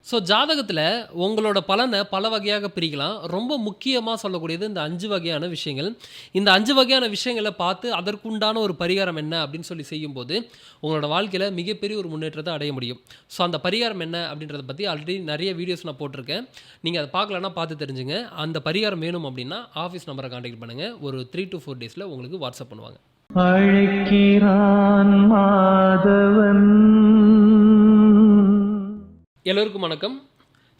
So ஜாதகத்தில் உங்களோட பலனை பல வகையாக பிரிக்கலாம். ரொம்ப முக்கியமாக சொல்லக்கூடியது இந்த 5 வகையான விஷயங்கள். இந்த 5 வகையான விஷயங்கள பார்த்து அதற்குண்டான ஒரு பரிகாரம் என்ன அப்படின்னு சொல்லி செய்யும்போது, உங்களோட வாழ்க்கையில மிகப்பெரிய ஒரு முன்னேற்றத்த அடைய முடியும். ஸோ அந்த பரிகாரம் என்ன அப்படின்றத பத்தி ஆல்ரெடி நெறைய வீடியோஸ் நான் போட்டிருக்கேன். நீங்க அத பார்க்கலன்னா பார்த்து தெரிஞ்சுங்க. அந்த பரிகாரம் வேணும் அப்படின்னா ஆஃபீஸ் நம்பர கான்டாக்ட் பண்ணுங்க. ஒரு 3 to 4 டேஸ்ல உங்களுக்கு வாட்ஸ்அப் பண்ணுவாங்க. அழைக்கிறான் மாதவன். எல்லோருக்கும் வணக்கம்.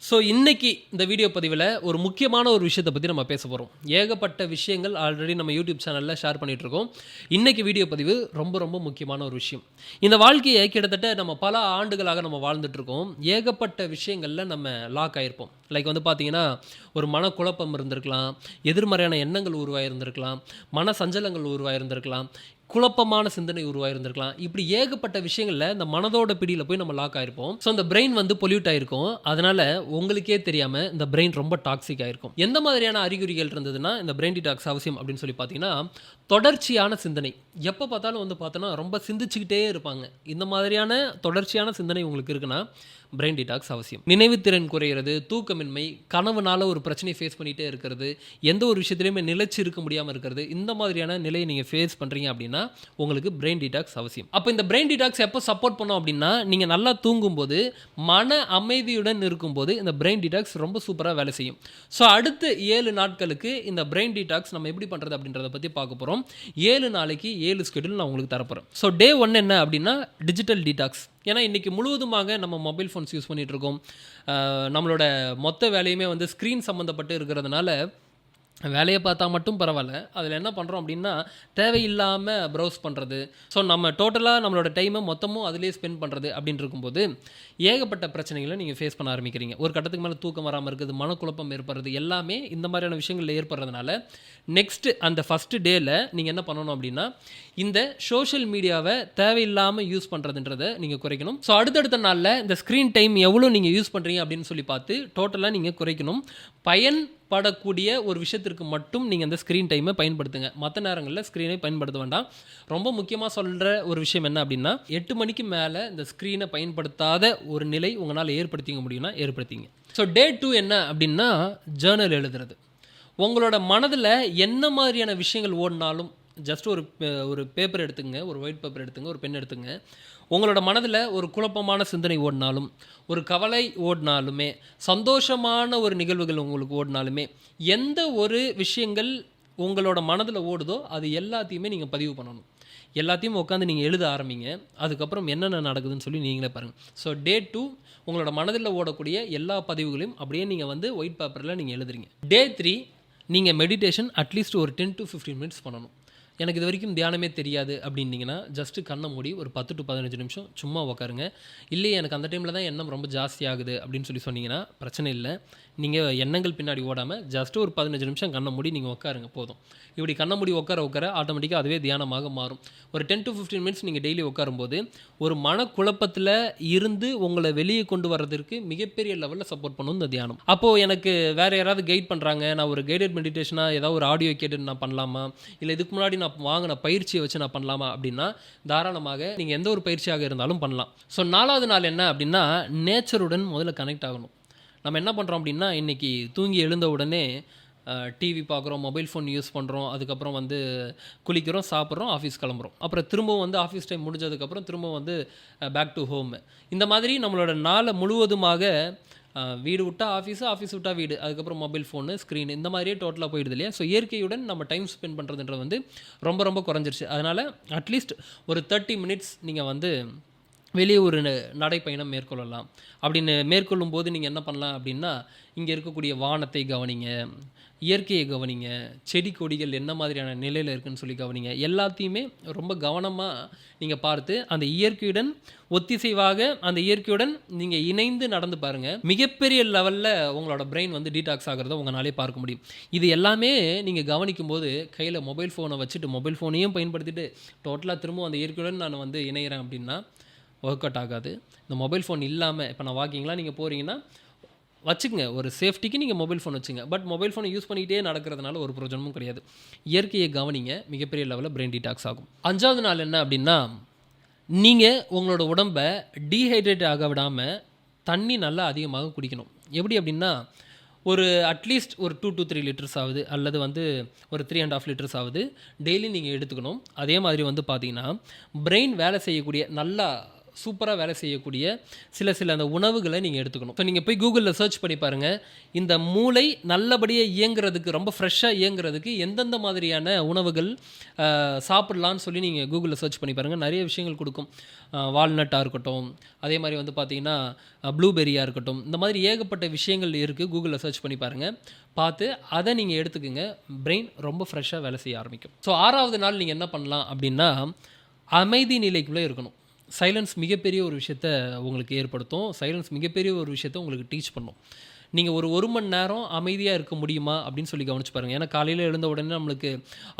ஸோ இன்னைக்கு இந்த வீடியோ பதிவில் ஒரு முக்கியமான ஒரு விஷயத்தை பற்றி நம்ம பேச போகிறோம். ஏகப்பட்ட விஷயங்கள் ஆல்ரெடி நம்ம யூடியூப் சேனலில் ஷேர் பண்ணிகிட்ருக்கோம். இன்றைக்கி வீடியோ பதிவு ரொம்ப ரொம்ப முக்கியமான ஒரு விஷயம். இந்த வாழ்க்கையை கிட்டத்தட்ட நம்ம பல ஆண்டுகளாக நம்ம வாழ்ந்துட்டுருக்கோம். ஏகப்பட்ட விஷயங்களில் நம்ம லாக் ஆகிருப்போம். லைக் வந்து பார்த்திங்கன்னா, ஒரு மனக்குழப்பம் இருந்திருக்கலாம், எதிர்மறையான எண்ணங்கள் உருவாயிருந்திருக்கலாம், மன சஞ்சலங்கள் உருவாயிருந்திருக்கலாம், குழப்பமான சிந்தனை உருவாயிருந்திருக்கலாம். இப்படி ஏகப்பட்ட விஷயங்களில் இந்த மனதோட பிடியில் போய் நம்ம லாக் ஆகிருப்போம். ஸோ இந்த பிரெயின் வந்து பொல்யூட் ஆகிருக்கும். அதனால் உங்களுக்கே தெரியாமல் இந்த பிரெயின் ரொம்ப டாக்ஸிக் ஆகிருக்கும். எந்த மாதிரியான அறிகுறிகள் இருந்ததுன்னா இந்த பிரெயின் டிடாக்ஸ் அவசியம் அப்படின்னு சொல்லி பார்த்தீங்கன்னா, தொடர்ச்சியான சிந்தனை. எப்போ பார்த்தாலும் வந்து பார்த்தோன்னா ரொம்ப சிந்திச்சுக்கிட்டே இருப்பாங்க. இந்த மாதிரியான தொடர்ச்சியான சிந்தனை உங்களுக்கு இருக்குன்னா பிரெயின் டிடாக்ஸ் அவசியம். நினைவுத்திறன் குறையிறது, தூக்கமின்மை, கனவுனால ஒரு பிரச்சனையை ஃபேஸ் பண்ணிகிட்டே இருக்கிறது, எந்த ஒரு விஷயத்துலையுமே நிலைச்சு இருக்க முடியாமல் இருக்கிறது, இந்த மாதிரியான நிலையை நீங்கள் ஃபேஸ் பண்ணுறீங்க அப்படின்னா உங்களுக்கு பிரெயின் டிடாக்ஸ் அவசியம். அப்போ இந்த பிரெயின் டிடாக்ஸ் எப்போ சப்போர்ட் பண்ணோம் அப்படின்னா, நீங்கள் நல்லா தூங்கும்போது, மன அமைதியுடன் இருக்கும்போது இந்த பிரெயின் டிடாக்ஸ் ரொம்ப சூப்பராக வேலை செய்யும். ஸோ அடுத்த 7 நாட்களுக்கு இந்த பிரெயின் டிடாக்ஸ் நம்ம எப்படி பண்ணுறது அப்படின்றத பற்றி பார்க்க போகிறோம். 7 நாளைக்கு 7 ஸ்கெடியூல் நான் உங்களுக்கு தரப்போகிறேன். ஸோ டே 1 என்ன அப்படின்னா டிஜிட்டல் டிடாக்ஸ். ஏன்னா இன்றைக்கி முழுவதுமாக நம்ம மொபைல் ஃபோன்ஸ் யூஸ் பண்ணிகிட்ருக்கோம். நம்மளோட மொத்த வேலையுமே வந்து ஸ்க்ரீன் சம்மந்தப்பட்டு இருக்கிறதுனால வேலையை பார்த்தா மட்டும் பரவாயில்ல, அதில் என்ன பண்ணுறோம் அப்படின்னா தேவையில்லாமல் ப்ரௌஸ் பண்ணுறது. ஸோ நம்ம டோட்டலாக நம்மளோட டைமை மொத்தமும் அதிலே ஸ்பெண்ட் பண்ணுறது அப்படின்னு இருக்கும்போது ஏகப்பட்ட பிரச்சனைகளை நீங்கள் ஃபேஸ் பண்ண ஆரம்பிக்கிறீங்க. ஒரு கட்டத்துக்கு மேலே தூக்கம் வராமல் இருக்குது, மனக்குழப்பம் ஏற்படுறது, எல்லாமே இந்த மாதிரியான விஷயங்கள் ஏற்படுறதுனால நெக்ஸ்ட்டு அந்த ஃபஸ்ட்டு டேயில் நீங்கள் என்ன பண்ணணும் அப்படின்னா இந்த சோஷியல் மீடியாவை தேவையில்லாமல் யூஸ் பண்ணுறதுன்றதை நீங்கள் குறைக்கணும். ஸோ அடுத்தடுத்த நாளில் இந்த ஸ்க்ரீன் டைம் எவ்வளோ நீங்கள் யூஸ் பண்ணுறீங்க அப்படின்னு சொல்லி பார்த்து டோட்டலாக நீங்கள் குறைக்கணும். பயன்படக்கூடிய ஒரு விஷயத்திற்கு மட்டும் நீங்கள் அந்த ஸ்க்ரீன் டைமை பயன்படுத்துங்க. மற்ற நேரங்களில் ஸ்க்ரீனை பயன்படுத்த வேண்டாம். ரொம்ப முக்கியமாக சொல்கிற ஒரு விஷயம் என்ன அப்படின்னா, 8 மணிக்கு மேலே இந்த ஸ்க்ரீனை பயன்படுத்தாத ஒரு நிலை உங்களால் ஏற்படுத்திக்க முடியும்னா ஏற்படுத்திங்க. ஸோ டே 2 என்ன அப்படின்னா ஜேர்னல் எழுதுறது. உங்களோட மனதில் என்ன மாதிரியான விஷயங்கள் ஓடினாலும் ஜஸ்ட் ஒரு பேப்பர் எடுத்துங்க, ஒரு ஒயிட் பேப்பர் எடுத்துங்க, ஒரு பென் எடுத்துங்க. உங்களோட மனதில் ஒரு குழப்பமான சிந்தனை ஓடினாலும், ஒரு கவலை ஓடினாலுமே, சந்தோஷமான ஒரு நிகழ்வுகள் உங்களுக்கு ஓடினாலுமே, எந்த ஒரு விஷயங்கள் உங்களோட மனதில் ஓடுதோ அது எல்லாத்தையுமே நீங்கள் பதிவு பண்ணணும். எல்லாத்தையும் உட்காந்து நீங்கள் எழுத ஆரம்பிங்க. அதுக்கப்புறம் என்னென்ன நடக்குதுன்னு சொல்லி நீங்களே பாருங்கள். ஸோ டே 2 உங்களோட மனதில் ஓடக்கூடிய எல்லா பதிவுகளையும் அப்படியே நீங்கள் வந்து ஒயிட் பேப்பரில் நீங்கள் எழுதுறீங்க. டே 3 நீங்கள் மெடிடேஷன் அட்லீஸ்ட் ஒரு 10 to 15 மினிட்ஸ் பண்ணணும். எனக்கு இது வரைக்கும் தியானமே தெரியாது அப்படின்னீங்கன்னா ஜஸ்ட்டு கண்ணை மூடி ஒரு 10 to 15 நிமிஷம் சும்மா உட்காருங்க. இல்லையே எனக்கு அந்த டைமில் தான் எண்ணம் ரொம்ப ஜாஸ்தி ஆகுது அப்படின்னு சொல்லி சொன்னீங்கன்னா பிரச்சனை இல்லை. நீங்கள் எண்ணங்கள் பின்னாடி ஓடாமல் ஜஸ்ட்டு ஒரு 15 நிமிஷம் கண்ணை மூடி நீங்கள் உட்காருங்க போதும். இப்படி கண்ணை மூடி உட்கார ஆட்டோமேட்டிக்காக அதுவே தியானமாக மாறும். ஒரு 10 to 15 மினிட்ஸ் நீங்கள் டெய்லி உட்காரும்போது ஒரு மனக்குழப்பத்தில் இருந்து உங்களை வெளியே கொண்டு வர்றதுக்கு மிகப்பெரிய லெவலில் சப்போர்ட் பண்ணும் இந்த தியானம். அப்போது எனக்கு வேறு யாராவது கைட் பண்ணுறாங்க, நான் ஒரு கைடட் மெடிடேஷனாக ஏதாவது ஒரு ஆடியோ கேட்டு நான் பண்ணலாமா, இல்லை இதுக்கு முன்னாடி நான் வாங்கின பயிற்சியை வச்சு நான் பண்ணலாமா அப்படின்னா தாராளமாக நீங்கள் எந்த ஒரு பயிற்சியாக இருந்தாலும் பண்ணலாம். ஸோ 4வது நாள் என்ன அப்படின்னா நேச்சருடன் முதல்ல கனெக்ட் ஆகணும். நம்ம என்ன பண்ணுறோம் அப்படின்னா இன்றைக்கி தூங்கி எழுந்த உடனே டிவி பார்க்குறோம், மொபைல் ஃபோன் யூஸ் பண்ணுறோம், அதுக்கப்புறம் வந்து குளிக்கிறோம், சாப்பிட்றோம், ஆஃபீஸ் கிளம்புறோம். அப்புறம் திரும்பவும் வந்து ஆஃபீஸ் டைம் முடிஞ்சதுக்கப்புறம் திரும்பவும் வந்து பேக் டு ஹோம். இந்த மாதிரி நம்மளோட நாளை முழுவதுமாக வீடு விட்டா ஆஃபீஸு, ஆஃபீஸ் விட்டா வீடு, அதுக்கப்புறம் மொபைல் ஃபோனு, ஸ்க்ரீன், இந்த மாதிரியே டோட்டலாக போயிடுது இல்லையா. ஸோ இயற்கையுடன் நம்ம டைம் ஸ்பெண்ட் பண்ணுறதுன்றது வந்து ரொம்ப ரொம்ப குறைஞ்சிருச்சு. அதனால் அட்லீஸ்ட் ஒரு 30 மினிட்ஸ் நீங்கள் வந்து வெளியே ஒரு நடைப்பயணம் மேற்கொள்ளலாம். அப்படின்னு மேற்கொள்ளும் போது நீங்கள் என்ன பண்ணலாம் அப்படின்னா இங்கே இருக்கக்கூடிய வானத்தை கவனிங்க, இயற்கையை கவனிங்க, செடி கொடிகள் என்ன மாதிரியான நிலையில் இருக்குதுன்னு சொல்லி கவனிங்க. எல்லாத்தையுமே ரொம்ப கவனமாக நீங்கள் பார்த்து அந்த இயற்கையுடன் ஒத்திசைவாக அந்த இயற்கையுடன் நீங்கள் இணைந்து நடந்து பாருங்கள். மிகப்பெரிய லெவலில் உங்களோட பிரெயின் வந்து டீடாக்ஸ் ஆகிறத உங்களாலே பார்க்க முடியும். இது எல்லாமே நீங்கள் கவனிக்கும் போது கையில் மொபைல் ஃபோனை வச்சுட்டு மொபைல் ஃபோனையும் பயன்படுத்திட்டு டோட்டலாக திரும்ப அந்த இயற்கையுடன் நான் வந்து இணைகிறேன் அப்படின்னா ஒர்க் அவுட் ஆகாது. இந்த மொபைல் ஃபோன் இல்லாமல் இப்போ நான் வாக்கிங்லாம் நீங்கள் போகிறீங்கன்னா வச்சுக்கங்க, ஒரு சேஃப்டிக்கு நீங்கள் மொபைல் ஃபோன் வச்சுங்க. பட் மொபைல் ஃபோனை யூஸ் பண்ணிக்கிட்டே நடக்கிறதுனால ஒரு பிரயோஜனமும் கிடையாது. இயற்கையை கவனிங்க, மிகப்பெரிய லெவலில் பிரெயின் டீடாக்ஸ் ஆகும். 5வது நாள் என்ன அப்படின்னா நீங்கள் உங்களோட உடம்பை டீஹைட்ரேட் ஆக விடாமல் தண்ணி நல்லா அதிகமாக குடிக்கணும். எப்படி அப்படின்னா, ஒரு அட்லீஸ்ட் ஒரு 2 to 3 லிட்டர்ஸ் ஆகுது அல்லது வந்து ஒரு 3.5 லிட்டர்ஸ் ஆகுது டெய்லி நீங்கள் எடுத்துக்கணும். அதே மாதிரி வந்து பார்த்தீங்கன்னா, பிரெயின் வேலை செய்யக்கூடிய நல்லா சூப்பராக வேலை செய்யக்கூடிய சில அந்த உணவுகளை நீங்கள் எடுத்துக்கணும். ஸோ நீங்கள் போய் கூகுளில் சர்ச் பண்ணி பாருங்கள், இந்த மூளை நல்லபடியாக இயங்குறதுக்கு ரொம்ப ஃப்ரெஷ்ஷாக இயங்குறதுக்கு எந்தெந்த மாதிரியான உணவுகள் சாப்பிட்லான்னு சொல்லி நீங்கள் கூகுளில் சர்ச் பண்ணி பாருங்கள். நிறைய விஷயங்கள் கொடுக்கும். வால்நட்டாக இருக்கட்டும், அதே மாதிரி வந்து பார்த்தீங்கன்னா ப்ளூபெரியாக இருக்கட்டும், இந்த மாதிரி ஏகப்பட்ட விஷயங்கள் இருக்குது. கூகுளில் சர்ச் பண்ணி பாருங்கள், பார்த்து அதை நீங்கள் எடுத்துக்கோங்க. பிரெயின் ரொம்ப ஃப்ரெஷ்ஷாக வேலை செய்ய ஆரம்பிக்கும். ஸோ 6வது நாள் நீங்கள் என்ன பண்ணலாம் அப்படின்னா, அமைதி நிலைக்குள்ளே இருக்கணும். சைலன்ஸ் மிகப்பெரிய ஒரு விஷயத்த உங்களுக்கு ஏற்படுத்தும். சைலன்ஸ் மிகப்பெரிய ஒரு விஷயத்த உங்களுக்கு டீச் பண்ணும். நீங்கள் ஒரு மணி நேரம் அமைதியாக இருக்க முடியுமா அப்படின்னு சொல்லி கவனிச்சு பாருங்கள். ஏன்னா காலையில் எழுந்த உடனே நம்மளுக்கு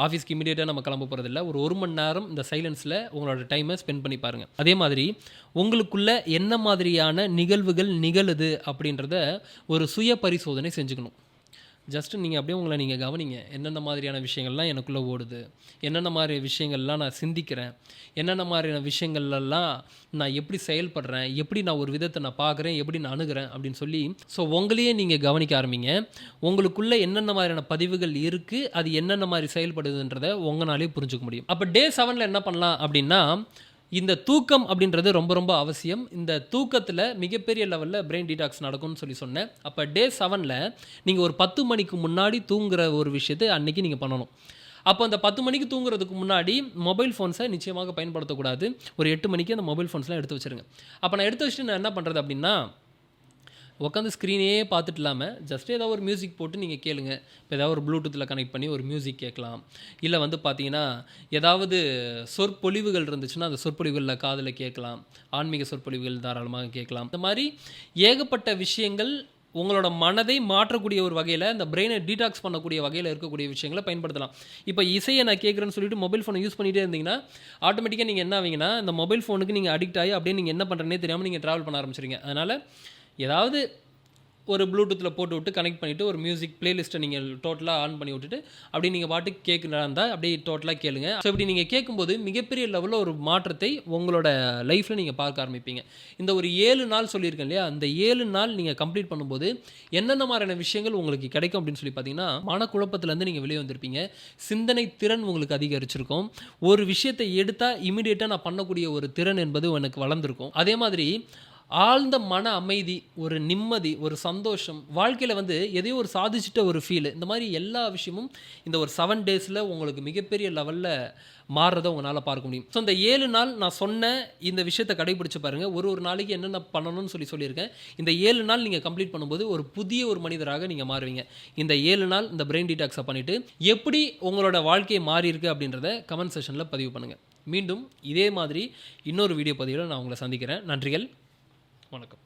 ஆஃபீஸ்க்கு இமீடியட்டாக நம்ம கிளம்ப போகிறதில்ல. ஒரு மணி நேரம் இந்த சைலன்ஸில் உங்களோட டைமை ஸ்பெண்ட் பண்ணி பாருங்கள். அதே மாதிரி உங்களுக்குள்ள என்ன மாதிரியான நிகழ்வுகள் நிகழுது அப்படின்றத ஒரு சுய பரிசோதனை செஞ்சுக்கணும். ஜஸ்ட்டு நீங்கள் அப்படியே உங்களை நீங்கள் கவனிங்க. என்னென்ன மாதிரியான விஷயங்கள்லாம் எனக்குள்ளே ஓடுது, என்னென்ன மாதிரி விஷயங்கள்லாம் நான் சிந்திக்கிறேன், என்னென்ன மாதிரியான விஷயங்கள்லாம் நான் எப்படி செயல்படுறேன், எப்படி நான் ஒரு விதத்தை நான் பார்க்குறேன், எப்படி நான் அணுகிறேன் அப்படின்னு சொல்லி ஸோ உங்களையே நீங்கள் கவனிக்க ஆரம்பிங்க. உங்களுக்குள்ளே என்னென்ன மாதிரியான பதிவுகள் இருக்குது, அது என்னென்ன மாதிரி செயல்படுதுன்றதை உங்களாலே புரிஞ்சுக்க முடியும். அப்போ டே 7ல் என்ன பண்ணலாம் அப்படின்னா, இந்த தூக்கம் அப்படின்றது ரொம்ப ரொம்ப அவசியம். இந்த தூக்கத்தில் மிகப்பெரிய லெவலில் பிரெயின் டீடாக்ஸ் நடக்கும்னு சொல்லி சொன்னேன். அப்போ டே 7ல் நீங்கள் ஒரு 10 மணிக்கு முன்னாடி தூங்குற ஒரு விஷயத்தை அன்றைக்கி நீங்கள் பண்ணணும். அப்போ அந்த 10 மணிக்கு தூங்குறதுக்கு முன்னாடி மொபைல் ஃபோன்ஸை நிச்சயமாக பயன்படுத்தக்கூடாது. ஒரு 8 மணிக்கு அந்த மொபைல் ஃபோன்ஸ்லாம் எடுத்து வச்சுருங்க. அப்போ நான் எடுத்து வச்சுட்டு நான் என்ன பண்ணுறது அப்படின்னா, உட்காந்து ஸ்க்ரீனே பார்த்துட்டு இல்லாமல் ஜஸ்ட் ஏதாவது ஒரு மியூசிக் போட்டு நீங்கள் கேளுங்க. இப்போ ஏதாவது ஒரு ப்ளூடூத்தில் கனெக்ட் பண்ணி ஒரு மியூசிக் கேட்கலாம். இல்லை வந்து பார்த்தீங்கன்னா ஏதாவது சொற்பொழிவுகள் இருந்துச்சுன்னா அந்த சொற்பொழிவுகளில் காதில் கேட்கலாம். ஆன்மீக சொற்பொழிவுகள் தாராளமாக கேட்கலாம். இந்த மாதிரி ஏகப்பட்ட விஷயங்கள் உங்களோட மனதை மாற்றக்கூடிய ஒரு வகையில், இந்த பிரெயினை டீடாக்ஸ் பண்ணக்கூடிய வகையில் இருக்கக்கூடிய விஷயங்களை பயன்படுத்தலாம். இப்போ இசையை நான் கேட்குறேன்னு சொல்லிட்டு மொபைல் ஃபோனை யூஸ் பண்ணிகிட்டே இருந்தீங்கன்னா ஆட்டோமேட்டிக்காக நீங்கள் என்ன ஆவீங்கன்னா, இந்த மொபைல் ஃபோனுக்கு நீங்கள் அடிக்ட் ஆகி அப்படியே நீங்கள் என்ன பண்ணுறேன்னே தெரியாமல் நீங்கள் ட்ராவல் பண்ண ஆரம்பிச்சிருங்க. அதனால் ஏதாவது ஒரு ப்ளூடூத்தில் போட்டு விட்டு கனெக்ட் பண்ணிவிட்டு ஒரு மியூசிக் பிளேலிஸ்ட்டை நீங்கள் டோட்டலாக ஆன் பண்ணி விட்டுட்டு அப்படியே நீங்கள் பாட்டுக்கு கேட்குறா இருந்தால் அப்படியே டோட்டலாக கேளுங்க. ஸோ இப்படி நீங்கள் கேட்கும்போது மிகப்பெரிய லெவலில் ஒரு மாற்றத்தை உங்களோட லைஃப்பில் நீங்கள் பார்க்க ஆரம்பிப்பீங்க. இந்த ஒரு 7 நாள் சொல்லியிருக்கேன் இல்லையா, அந்த 7 நாள் நீங்கள் கம்ப்ளீட் பண்ணும்போது என்னென்ன மாதிரியான விஷயங்கள் உங்களுக்கு கிடைக்கும் அப்படின்னு சொல்லி பார்த்தீங்கன்னா, மனக்குழப்பத்துலேருந்து நீங்கள் வெளியே வந்திருப்பீங்க. சிந்தனை திறன் உங்களுக்கு அதிகரிச்சிருக்கும். ஒரு விஷயத்தை எடுத்தால் இமீடியட்டாக நான் பண்ணக்கூடிய ஒரு திறன் என்பது எனக்கு வளர்ந்துருக்கும். அதே மாதிரி ஆழ்ந்த மன அமைதி, ஒரு நிம்மதி, ஒரு சந்தோஷம், வாழ்க்கையில் வந்து எதையோ ஒரு சாதிச்சிட்ட ஒரு ஃபீலு, இந்த மாதிரி எல்லா விஷயமும் இந்த ஒரு 7 டேஸில் உங்களுக்கு மிகப்பெரிய லெவலில் மாறுறதை உங்களால் பார்க்க முடியும். ஸோ இந்த 7 நாள் நான் சொன்ன இந்த விஷயத்தை கடைபிடிச்சு பாருங்கள். ஒரு நாளைக்கு என்னென்ன பண்ணணும்னு சொல்லியிருக்கேன். இந்த 7 நாள் நீங்கள் கம்ப்ளீட் பண்ணும்போது ஒரு புதிய ஒரு மனிதராக நீங்கள் மாறுவீங்க. இந்த 7 நாள் இந்த பிரெயின் டீடாக்ஸை பண்ணிவிட்டு எப்படி உங்களோட வாழ்க்கையை மாறி இருக்கு அப்படின்றத கமெண்ட் செஷனில் பதிவு பண்ணுங்கள். மீண்டும் இதே மாதிரி இன்னொரு வீடியோ பதிவில் நான் உங்களை சந்திக்கிறேன். நன்றிகள். வணக்கம்.